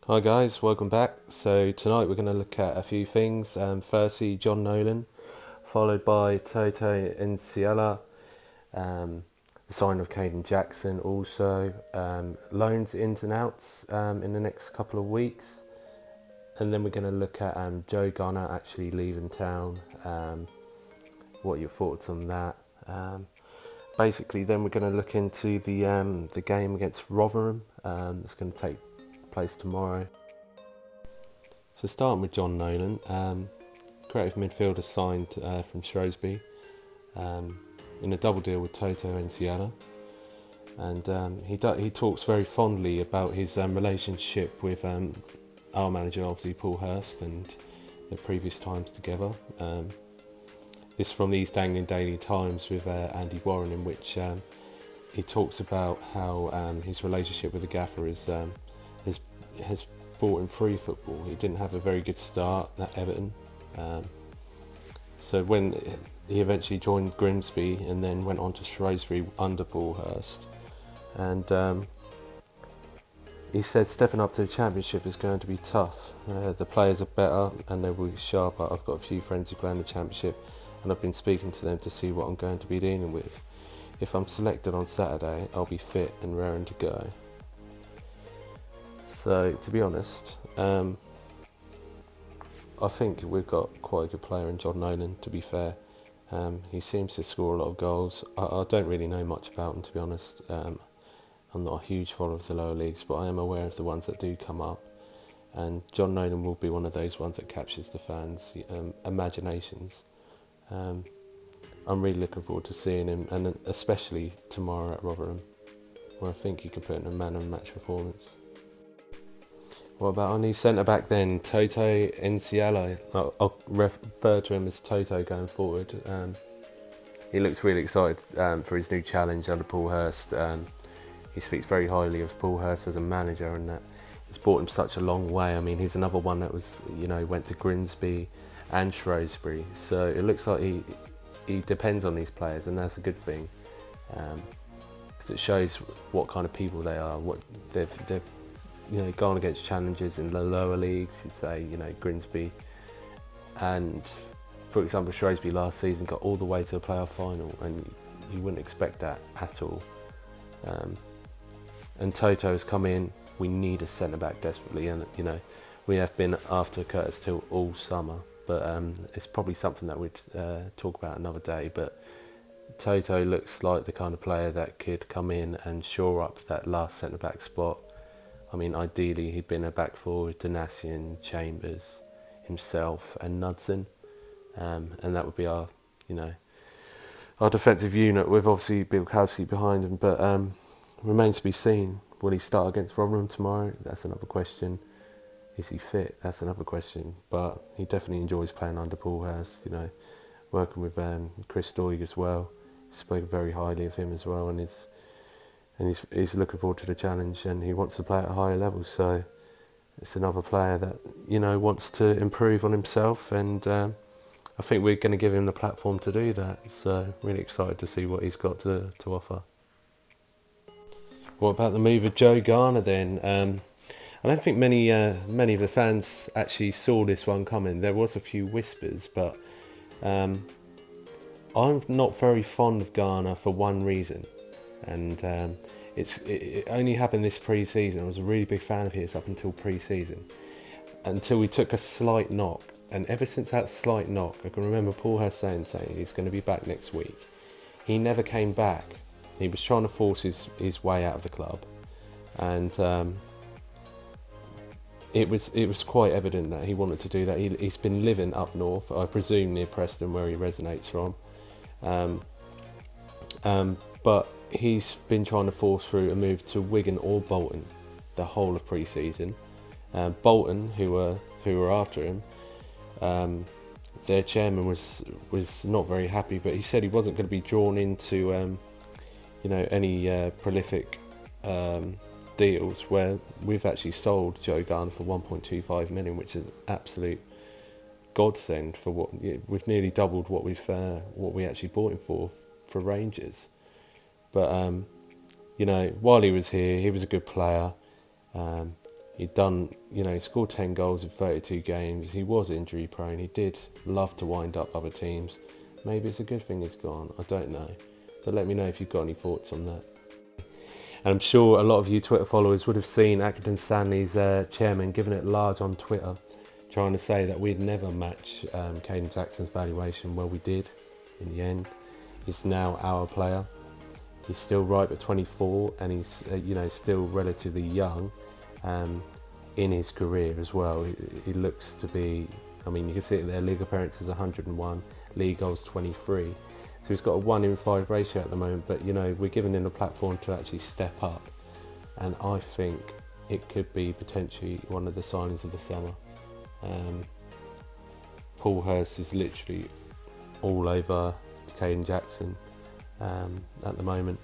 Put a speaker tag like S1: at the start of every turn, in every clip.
S1: Hi guys, welcome back. So tonight we're going to look at a few things. Firstly, Jon Nolan, followed by Toto Nsiala, the sign of Kayden Jackson also, loans, ins and outs in the next couple of weeks. And then we're going to look at Joe Garner actually leaving town. What are your thoughts on that? Basically, then we're going to look into the game against Rotherham. That's going to take place tomorrow. So starting with Jon Nolan, creative midfielder signed from Shrewsbury in a double deal with Toto Nsiala, and he talks very fondly about his relationship with our manager, obviously Paul Hurst, and the previous times together. This from the East Anglian Daily Times with Andy Warren, in which he talks about how his relationship with the gaffer has brought him through football. He didn't have a very good start at Everton, so when he eventually joined Grimsby and then went on to Shrewsbury under Paul Hurst, and he said stepping up to the Championship is going to be tough. The players are better and they will be sharper. I've got a few friends who play in the Championship and I've been speaking to them to see what I'm going to be dealing with. If I'm selected on Saturday, I'll be fit and raring to go. So, to be honest, I think we've got quite a good player in Jon Nolan, to be fair. He seems to score a lot of goals. I don't really know much about him, to be honest. I'm not a huge follower of the lower leagues, but I am aware of the ones that do come up. And Jon Nolan will be one of those ones that captures the fans' imaginations. I'm really looking forward to seeing him, and especially tomorrow at Rotherham, where I think he could put in a man of the match performance. What about our new centre-back then, Toto Nsiala? I'll refer to him as Toto going forward. He looks really excited for his new challenge under Paul Hurst. He speaks very highly of Paul Hurst as a manager, and that it's brought him such a long way. I mean, he's another one that went to Grimsby and Shrewsbury. So it looks like he depends on these players, and that's a good thing, because it shows what kind of people they are. What they've gone against challenges in the lower leagues. You'd say Grimsby, and for example Shrewsbury last season got all the way to the playoff final, and you wouldn't expect that at all. And Toto has come in. We need a centre back desperately, and we have been after Curtis Till all summer, but it's probably something that we'd talk about another day. But Toto looks like the kind of player that could come in and shore up that last centre back spot. I mean, ideally he'd been a back four with Donatian, Chambers, himself, and Knudsen, and that would be our defensive unit with obviously Bilkowski behind him. But remains to be seen. Will he start against Rotherham tomorrow? That's another question. Is he fit? That's another question. But he definitely enjoys playing under Paul Hurst. Working with Chris Doig as well. He spoke very highly of him as well, and he's looking forward to the challenge, and he wants to play at a higher level. So it's another player that wants to improve on himself, and I think we're going to give him the platform to do that. So really excited to see what he's got to offer. What about the move of Joe Garner then? I don't think many of the fans actually saw this one coming. There was a few whispers, but I'm not very fond of Garner for one reason, and it only happened this pre-season. I was a really big fan of his up until pre-season, until we took a slight knock, and ever since that slight knock, I can remember Paul Hurst saying he's going to be back next week. He never came back. He was trying to force his way out of the club, and it was quite evident that he wanted to do that. He's been living up north, I presume near Preston, where he resonates from, but he's been trying to force through a move to Wigan or Bolton the whole of pre-season. Bolton, who were after him, their chairman was not very happy, but he said he wasn't going to be drawn into any prolific deals where we've actually sold Joe Garner for 1.25 million, which is an absolute godsend for what we've nearly doubled what we actually bought him for Rangers. But while he was here, he was a good player. He'd done, he scored 10 goals in 32 games. He was injury prone. He did love to wind up other teams. Maybe it's a good thing he's gone. I don't know. But let me know if you've got any thoughts on that. And I'm sure a lot of you Twitter followers would have seen Accrington Stanley's chairman giving it large on Twitter, trying to say that we'd never match Kayden Jackson's valuation. Well, we did in the end. He's now our player. He's still ripe at 24, and he's still relatively young in his career as well. He looks to be, you can see it there, league appearances 101, league goals 23. So he's got a 1 in 5 ratio at the moment, but we're giving him a platform to actually step up, and I think it could be potentially one of the signings of the summer. Paul Hurst is literally all over Kayden Jackson at the moment.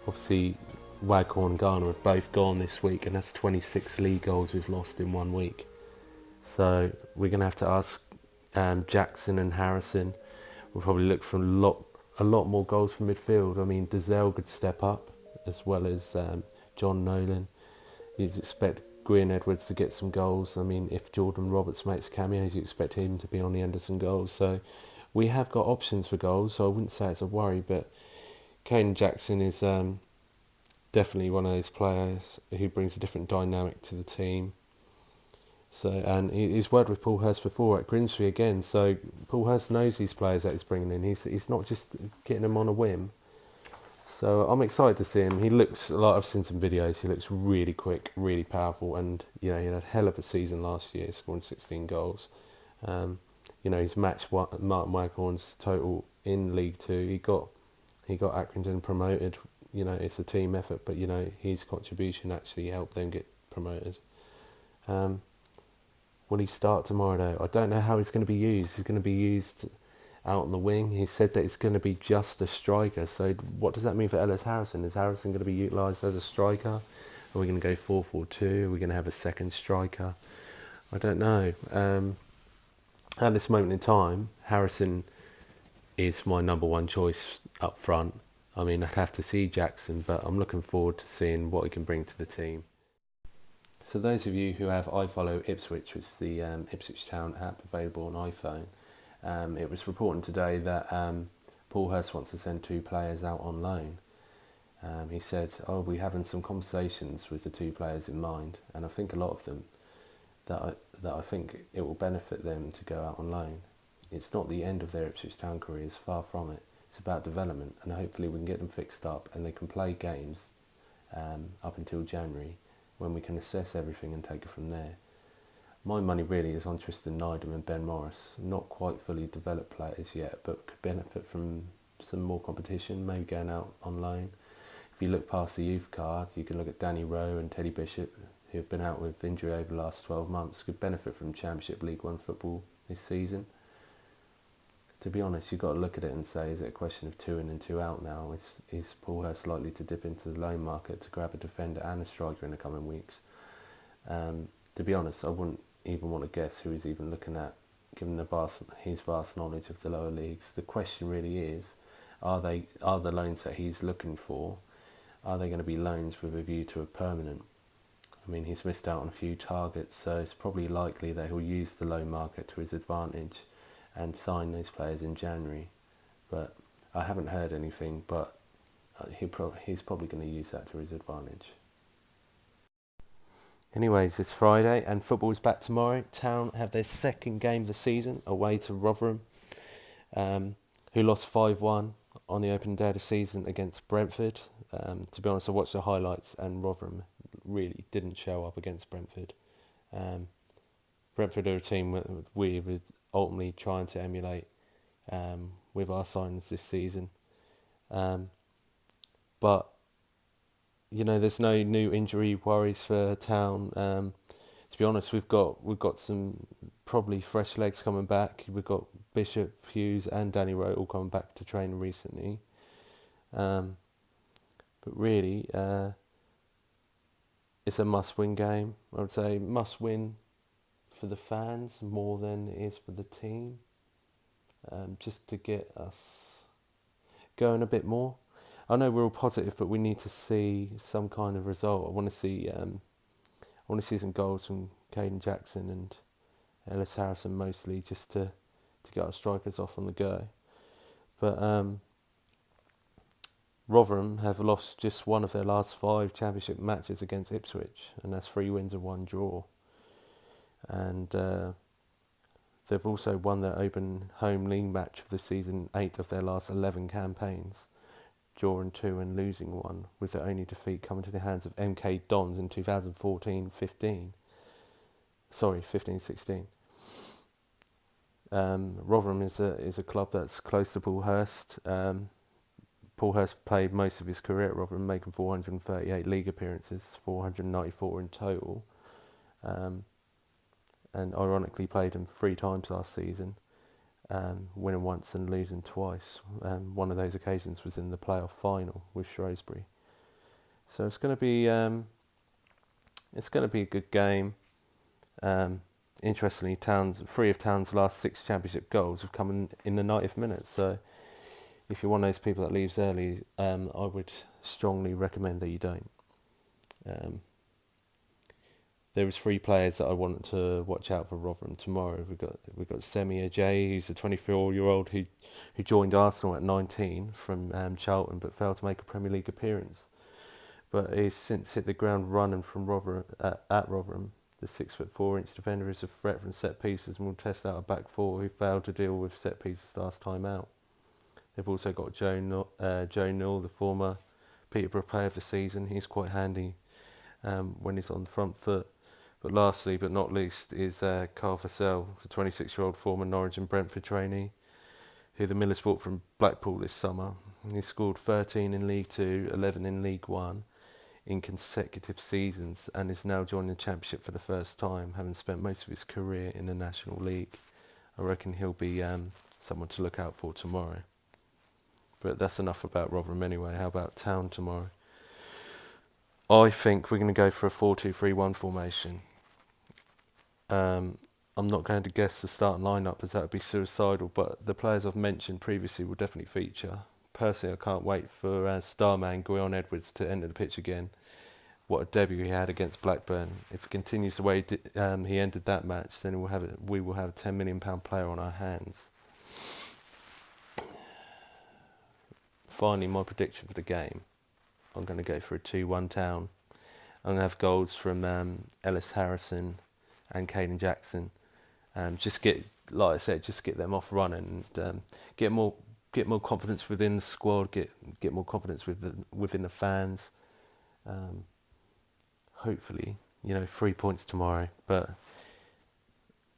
S1: Obviously, Waghorn and Garner have both gone this week, and that's 26 league goals we've lost in 1 week. So we're going to have to ask Jackson and Harrison. We'll probably look for a lot more goals from midfield. Dazelle could step up, as well as Jon Nolan. You'd expect Gwyn Edwards to get some goals. If Jordan Roberts makes cameos, you expect him to be on the Anderson goals. So we have got options for goals, so I wouldn't say it's a worry, but Kayden Jackson is definitely one of those players who brings a different dynamic to the team. So, and he's worked with Paul Hurst before at Grimsby again, so Paul Hurst knows these players that he's bringing in. He's not just getting them on a whim. So I'm excited to see him. He looks, I've seen some videos, he looks really quick, really powerful, and he had a hell of a season last year, scoring 16 goals. He's matched Martin Waghorn's total in League Two. He got Accrington promoted. It's a team effort, but his contribution actually helped them get promoted. Will he start tomorrow though? I don't know how he's going to be used. He's going to be used out on the wing. He said that it's going to be just a striker. So what does that mean for Ellis Harrison? Is Harrison going to be utilised as a striker? Are we going to go 4-4-2? Are we going to have a second striker? I don't know. At this moment in time, Harrison is my number one choice up front. I'd have to see Jackson, but I'm looking forward to seeing what he can bring to the team. So those of you who have iFollow Ipswich, which is the Ipswich Town app available on iPhone, it was reported today that Paul Hurst wants to send 2 players out on loan. He said, we're having some conversations with the 2 players in mind, and I think a lot of them, that I think it will benefit them to go out on loan. It's not the end of their Ipswich Town careers, far from it. It's about development, and hopefully we can get them fixed up and they can play games up until January, when we can assess everything and take it from there. My money really is on Tristan Nydam and Ben Morris, not quite fully developed players yet, but could benefit from some more competition, maybe going out on loan. If you look past the youth card, you can look at Danny Rowe and Teddy Bishop, who have been out with injury over the last 12 months, could benefit from Championship League One football this season. To be honest, you've got to look at it and say, is it a question of 2 in and 2 out now? Is Paul Hurst likely to dip into the loan market to grab a defender and a striker in the coming weeks? To be honest, I wouldn't even want to guess who he's even looking at, given his vast knowledge of the lower leagues. The question really is, are the loans that he's looking for, are they going to be loans with a view to a permanent? He's missed out on a few targets, so it's probably likely that he'll use the loan market to his advantage and sign those players in January. But I haven't heard anything, but he's probably going to use that to his advantage. Anyways, it's Friday and football is back tomorrow. Town have their second game of the season away to Rotherham, who lost 5-1 on the opening day of the season against Brentford. To be honest, I watched the highlights and Rotherham really didn't show up against Brentford. Brentford are a team we would ultimately trying to emulate with our signings this season. But there's no new injury worries for Town. To be honest, we've got some probably fresh legs coming back. We've got Bishop, Hughes and Danny Rowe all coming back to training recently. But really, it's a must-win game. I would say must-win for the fans more than it is for the team. Just to get us going a bit more. I know we're all positive, but we need to see some kind of result. I want to see want to see some goals from Kayden Jackson and Ellis Harrison mostly, just to get our strikers off on the go. But Rotherham have lost just one of their last 5 championship matches against Ipswich, and that's 3 wins and 1 draw. And they've also won their open home league match of the season 8 of their last 11 campaigns, drawing 2 and losing 1, with their only defeat coming to the hands of MK Dons in 2014-15. Sorry, 15-16. Rotherham is a club that's close to Paul Hurst. Paul Hurst played most of his career at Rotherham, making 438 league appearances, 494 in total, and ironically played him 3 times last season, winning once and losing twice. One of those occasions was in the playoff final with Shrewsbury. So it's going to be a good game. Interestingly, 3 of Town's last 6 championship goals have come in the 90th minute. So if you're one of those people that leaves early, I would strongly recommend that you don't. There was 3 players that I wanted to watch out for Rotherham tomorrow. We've got Semi Ajay, who's a 24-year-old who joined Arsenal at 19 from Charlton, but failed to make a Premier League appearance. But he's since hit the ground running from Rotherham at Rotherham. The 6'4" defender is a threat from set pieces and will test out a back 4 who failed to deal with set pieces last time out. They've also got Joe Nolan, the former Peterborough Player of the Season. He's quite handy when he's on the front foot. But lastly, but not least, is Carl Vassell, the 26-year-old former Norwich and Brentford trainee, who the Millers bought from Blackpool this summer. He scored 13 in League 2, 11 in League 1 in consecutive seasons, and is now joining the Championship for the first time, having spent most of his career in the National League. I reckon he'll be someone to look out for tomorrow. But that's enough about Rotherham anyway. How about Town tomorrow? I think we're going to go for a 4-2-3-1 formation. I'm not going to guess the starting lineup, as that would be suicidal, but the players I've mentioned previously will definitely feature. Personally, I can't wait for Starman Gwion Edwards to enter the pitch again. What a debut he had against Blackburn. If he continues the way he ended that match, then we will have a £10 million player on our hands. Finally, my prediction for the game. I'm going to go for a 2-1 Town. I'm going to have goals from Ellis Harrison and Kayden Jackson. Just get them off running and get more confidence within the squad. Get more confidence within the fans. Hopefully, 3 points tomorrow. But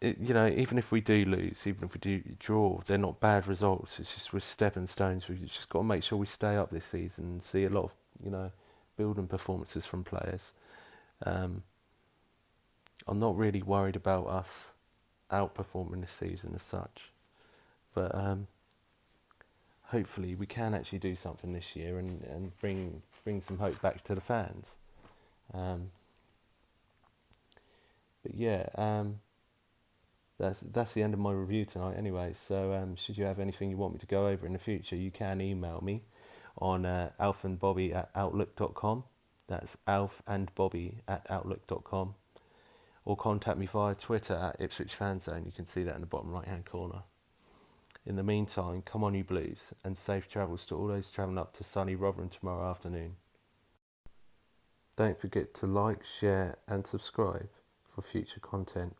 S1: even if we do lose, even if we do draw, they're not bad results. It's just we're stepping stones. We've just got to make sure we stay up this season and see a lot of building performances from players. I'm not really worried about us outperforming this season as such, but hopefully we can actually do something this year and bring some hope back to the fans. But yeah, that's the end of my review tonight anyway. So should you have anything you want me to go over in the future, you can email me on alfandbobby@outlook.com. That's alfandbobby@outlook.com. Or contact me via Twitter at IpswichFanzone. You can see that in the bottom right hand corner. In the meantime, come on you Blues, and safe travels to all those travelling up to sunny Rotherham tomorrow afternoon. Don't forget to like, share and subscribe for future content.